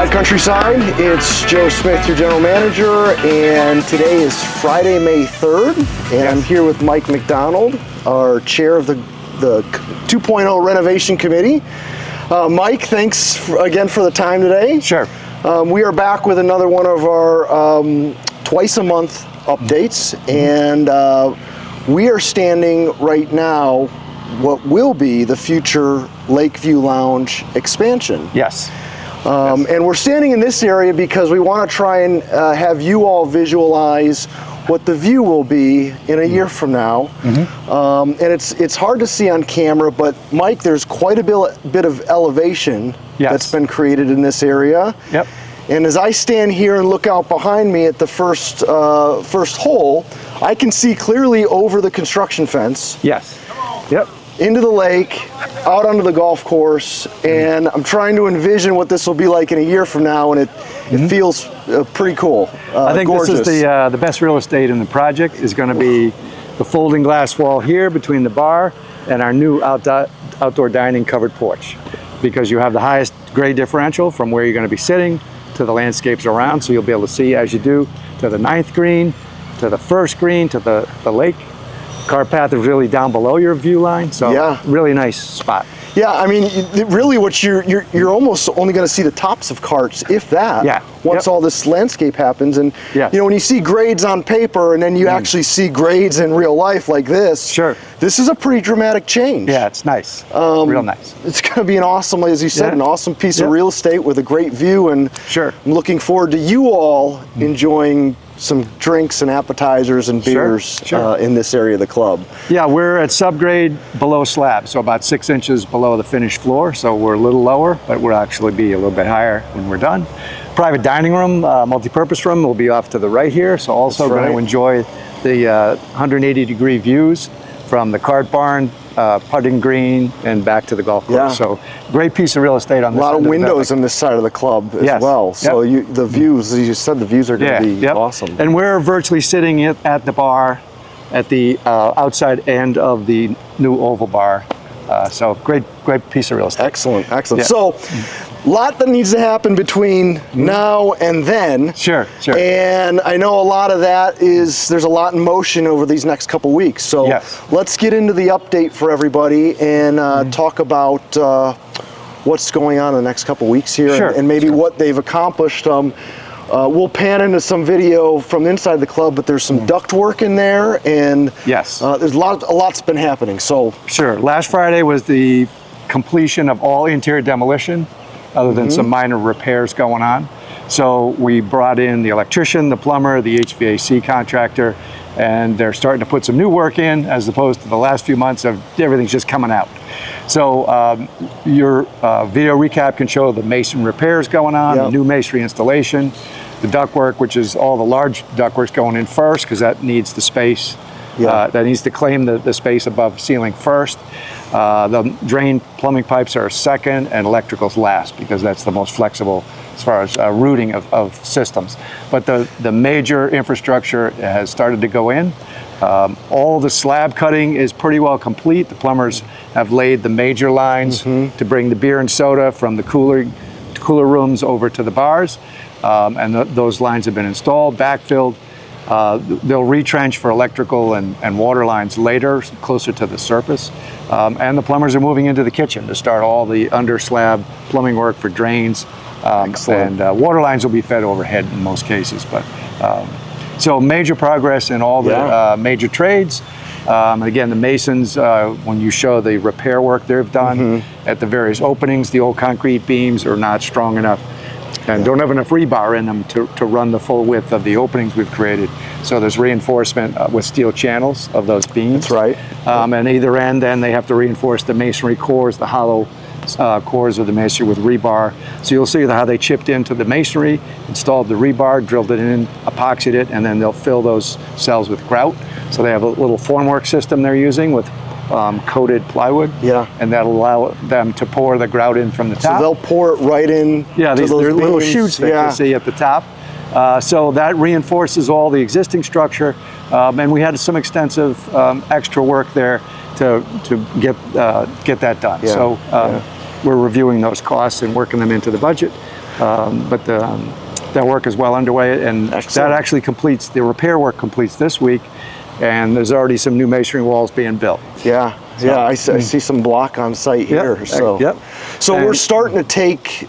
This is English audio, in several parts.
Hi Countryside, it's Joe Smith, your general manager, and today is Friday, May 3rd, and I'm here with Mike McDonald, our chair of the 2.0 Renovation Committee. Mike, thanks again for the time today. Sure. We are back with another one of our twice a month updates, and we are standing right now what will be the future Lakeview Lounge expansion. Yes. And we're standing in this area because we want to try and have you all visualize what the view will be in a year from now. And it's hard to see on camera, but Mike, there's quite a bit of elevation that's been created in this area. Yep. And as I stand here and look out behind me at the first hole, I can see clearly over the construction fence. Yes. Yep. Into the lake, out onto the golf course, and I'm trying to envision what this will be like in a year from now, and it feels pretty cool. I think gorgeous. this is the best real estate in the project is going to be the folding glass wall here between the bar and our new outdoor dining covered porch, because you have the highest grade differential from where you're going to be sitting to the landscapes around, so you'll be able to see as you do to the 9th green, to the 1st green, to the lake. Cart path is really down below your view line, so really nice spot. Yeah, I mean, really, what you're almost only going to see the tops of carts, if that. Yeah. Once all this landscape happens, and you know, when you see grades on paper, and then you actually see grades in real life like this. Sure. This is a pretty dramatic change. Yeah, it's nice. Real nice. It's going to be an awesome, as you said, an awesome piece of real estate with a great view, and I'm looking forward to you all enjoying some drinks and appetizers and beers in this area of the club. Yeah, we're at subgrade below slab, so about 6 inches below the finished floor, so we're a little lower, but we'll actually be a little bit higher when we're done. Private dining room, multi-purpose room will be off to the right here, so also going to enjoy the 180-degree views from the cart barn, putting green, and back to the golf course. So great piece of real estate on this. A lot of windows on this side of the club as well. So the views, as you said, the views are going to be awesome. And we're virtually sitting at the bar at the outside end of the new oval bar. So great piece of real estate. Excellent, excellent. So a lot that needs to happen between now and then. Sure. And I know a lot of that is, there's a lot in motion over these next couple weeks. So let's get into the update for everybody and talk about what's going on in the next couple weeks here and maybe what they've accomplished. We'll pan into some video from inside the club, but there's some duct work in there, and there's a lot's been happening. So last Friday was the completion of all interior demolition, other than some minor repairs going on. So we brought in the electrician, the plumber, the HVAC contractor, and they're starting to put some new work in, as opposed to the last few months of everything's just coming out. So your video recap can show the mason repairs going on, the new masonry installation, the ductwork, which is all the large ductworks going in first, because that needs the space. That needs to claim the space above ceiling first. The drain plumbing pipes are second, and electrical's last, because that's the most flexible as far as routing of systems. But the major infrastructure has started to go in. All the slab cutting is pretty well complete. The plumbers have laid the major lines to bring the beer and soda from the cooler rooms over to the bars, and those lines have been installed, backfilled. They'll retrench for electrical and water lines later, closer to the surface. And the plumbers are moving into the kitchen to start all the under slab plumbing work for drains. And water lines will be fed overhead in most cases. But so major progress in all the major trades. Again, the masons, when you show the repair work they've done at the various openings, the old concrete beams are not strong enough and don't have enough rebar in them to run the full width of the openings we've created. So there's reinforcement with steel channels of those beams. That's right. And either end, then they have to reinforce the masonry cores, the hollow cores of the masonry with rebar. So you'll see how they chipped into the masonry, installed the rebar, drilled it in, epoxied it, and then they'll fill those cells with grout. So they have a little formwork system they're using with coated plywood. And that'll allow them to pour the grout in from the top. So they'll pour it right in. They're little chutes that you see at the top. So that reinforces all the existing structure. And we had some extensive extra work there to get that done. So we're reviewing those costs and working them into the budget. but that work is well underway, and Excellent. that actually completes, the repair work completes this week, and there's already some new masonry walls being built. Yeah, yeah, I see some block on site here. So, so we're starting to take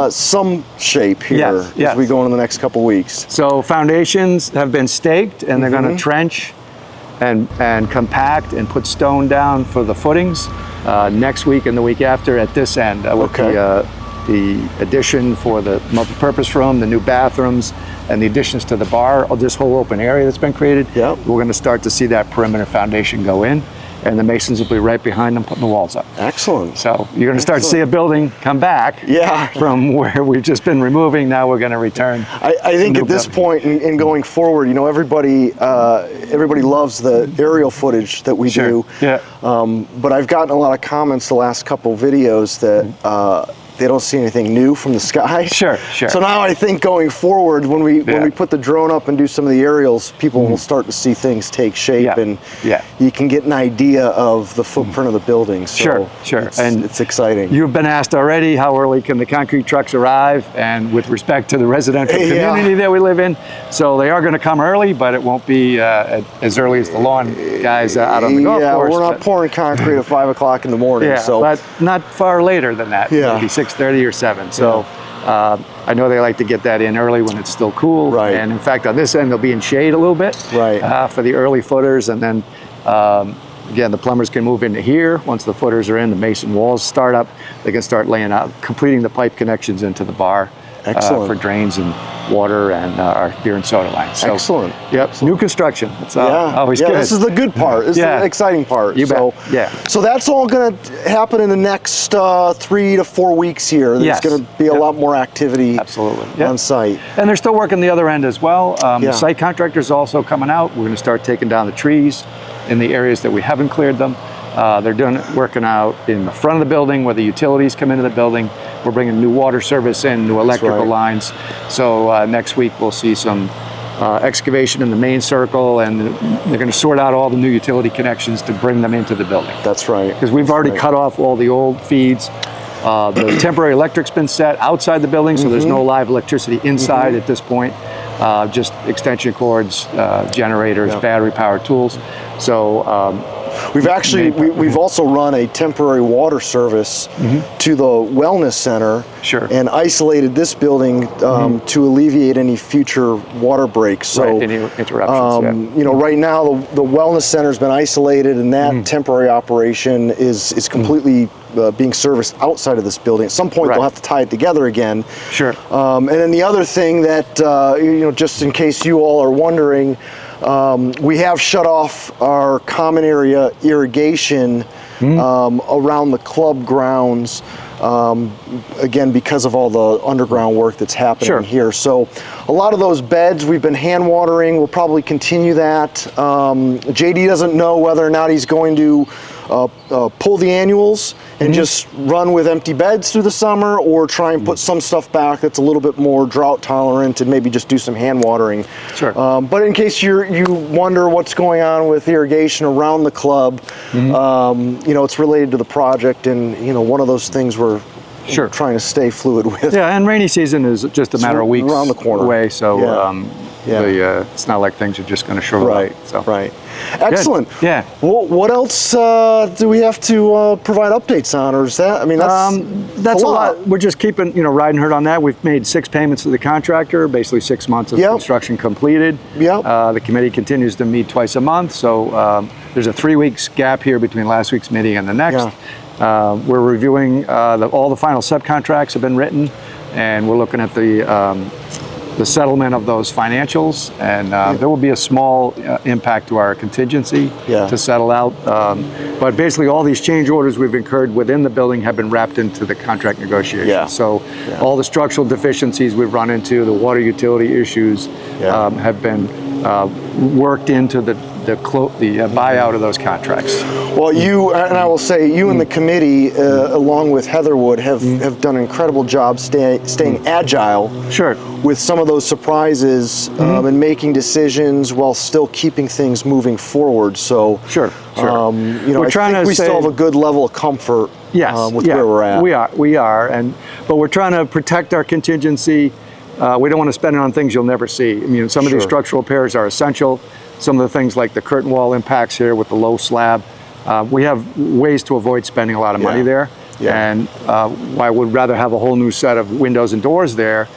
some shape here as we go into the next couple weeks. So foundations have been staked, and they're going to trench and compact and put stone down for the footings next week and the week after at this end with the addition for the multi-purpose room, the new bathrooms, and the additions to the bar, this whole open area that's been created. We're going to start to see that perimeter foundation go in, and the masons will be right behind them putting the walls up. Excellent. So you're going to start to see a building come back from where we've just been removing. Now we're going to return. I think at this point in going forward, you know, everybody loves the aerial footage that we do. But I've gotten a lot of comments the last couple videos that they don't see anything new from the sky. So now I think going forward, when we put the drone up and do some of the aerials, people will start to see things take shape, and you can get an idea of the footprint of the building. So it's exciting. You've been asked already, how early can the concrete trucks arrive? And with respect to the residential community that we live in, so they are going to come early, but it won't be as early as the lawn guys out on the golf course. We're not pouring concrete at 5 o'clock in the morning. But not far later than that. Maybe 6:30 or 7. So I know they like to get that in early when it's still cool. And in fact, on this end, they'll be in shade a little bit for the early footers. And then again, the plumbers can move into here. Once the footers are in, the mason walls start up. They can start laying out, completing the pipe connections into the bar for drains and water and our beer and soda lines. So, new construction. It's always good. This is the good part. This is the exciting part. So that's all going to happen in the next 3 to 4 weeks here. There's going to be a lot more activity on site. And they're still working the other end as well. The site contractor's also coming out. We're going to start taking down the trees in the areas that we haven't cleared them. They're working out in the front of the building where the utilities come into the building. We're bringing new water service in, new electrical lines. So next week we'll see some excavation in the main circle, and they're going to sort out all the new utility connections to bring them into the building. That's right. Because we've already cut off all the old feeds. The temporary electric's been set outside the building, so there's no live electricity inside at this point. Just extension cords, generators, battery-powered tools. So we've actually we've also run a temporary water service to the wellness center and isolated this building to alleviate any future water breaks. So any interruptions. You know, right now the wellness center has been isolated, and that temporary operation is completely being serviced outside of this building. At some point they'll have to tie it together again. And then the other thing that you know, just in case you all are wondering, we have shut off our common area irrigation around the club grounds, again, because of all the underground work that's happening here. So a lot of those beds we've been hand watering. We'll probably continue that. JD doesn't know whether or not he's going to pull the annuals and just run with empty beds through the summer, or try and put some stuff back that's a little bit more drought tolerant and maybe just do some hand watering. But in case you wonder what's going on with irrigation around the club, you know, it's related to the project, and you know, one of those things we're trying to stay fluid with. And rainy season is just a matter of weeks around the corner away, so it's not like things are just going to shrivel up. So. Excellent. Well, what else do we have to provide updates on, or is that? I mean, that's a lot. We're just keeping, riding herd on that. We've made 6 payments to the contractor, basically 6 months of construction completed. The committee continues to meet twice a month, so there's a 3 weeks gap here between last week's meeting and the next. We're reviewing all the final subcontracts have been written, and we're looking at the settlement of those financials, and there will be a small impact to our contingency to settle out. But basically all these change orders we've incurred within the building have been wrapped into the contract negotiations. So all the structural deficiencies we've run into, the water utility issues have been worked into the buyout of those contracts. Well, you, and I will say, you and the committee, along with Heatherwood, have done an incredible job staying agile with some of those surprises and making decisions while still keeping things moving forward. So, you know, I think we still have a good level of comfort with where we're at. We are, and but we're trying to protect our contingency. We don't want to spend it on things you'll never see. I mean, some of these structural repairs are essential. Some of the things like the curtain wall impacts here with the low slab, we have ways to avoid spending a lot of money there. And I would rather have a whole new set of windows and doors there.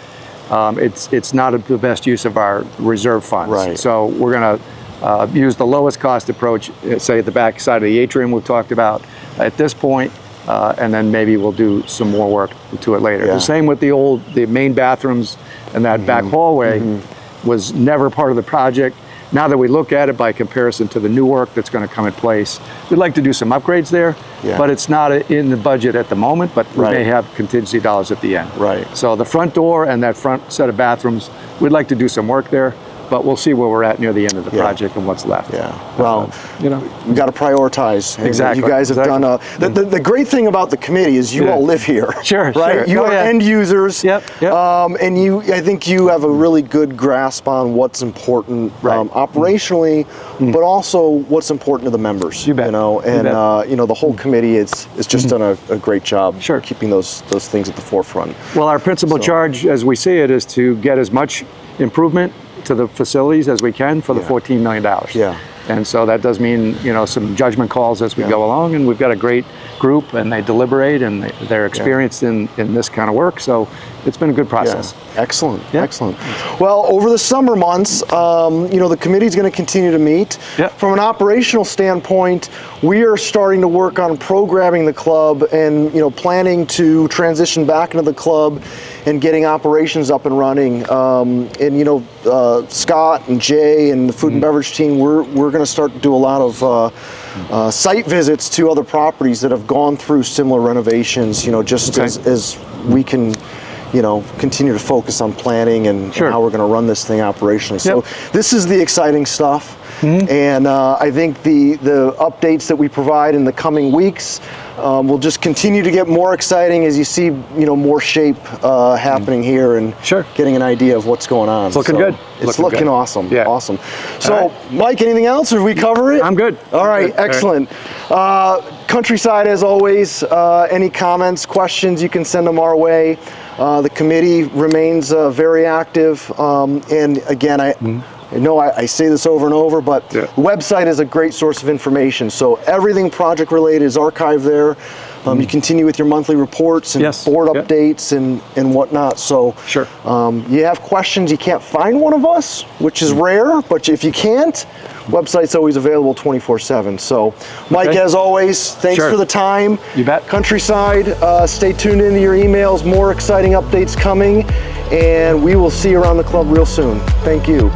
It's not the best use of our reserve funds. So we're going to use the lowest cost approach, say at the back side of the atrium we've talked about at this point, and then maybe we'll do some more work to it later. The same with the main bathrooms and that back hallway was never part of the project. Now that we look at it by comparison to the new work that's going to come in place, we'd like to do some upgrades there, but it's not in the budget at the moment, but we may have contingency dollars at the end. So the front door and that front set of bathrooms, we'd like to do some work there, but we'll see where we're at near the end of the project and what's left. Well, you know, we got to prioritize. Exactly. You guys have done the great thing about the committee is you all live here. Right? You are end users. And I think you have a really good grasp on what's important operationally, but also what's important to the members. You bet. You know, and you know, the whole committee is just done a great job keeping those things at the forefront. Well, our principal charge, as we see it, is to get as much improvement to the facilities as we can for the $14 million. And so that does mean, you know, some judgment calls as we go along, and we've got a great group and they deliberate and they're experienced in this kind of work. So it's been a good process. Excellent, excellent. Well, over the summer months, you know, the committee's going to continue to meet. From an operational standpoint, we are starting to work on programming the club and, you know, planning to transition back into the club and getting operations up and running. And, you know, Scott and Jay and the food and beverage team, we're going to start to do a lot of site visits to other properties that have gone through similar renovations, you know, just as we can, you know, continue to focus on planning and how we're going to run this thing operationally. So this is the exciting stuff. And I think the updates that we provide in the coming weeks will just continue to get more exciting as you see, you know, more shape happening here and getting an idea of what's going on. It's looking good. It's looking awesome. Awesome. So, right. Mike, anything else, or did we cover it? I'm good. All right, excellent. Countryside, as always, any comments, questions, you can send them our way. The committee remains very active, and again, I know I say this over and over, but the website is a great source of information. So everything project related is archived there. You continue with your monthly reports and board updates and whatnot. So you have questions, you can't find one of us, which is rare, but if you can't, website's always available 24/7. So Mike, as always, thanks for the time. You bet. Countryside, stay tuned into your emails, more exciting updates coming, and we will see you around the club real soon. Thank you.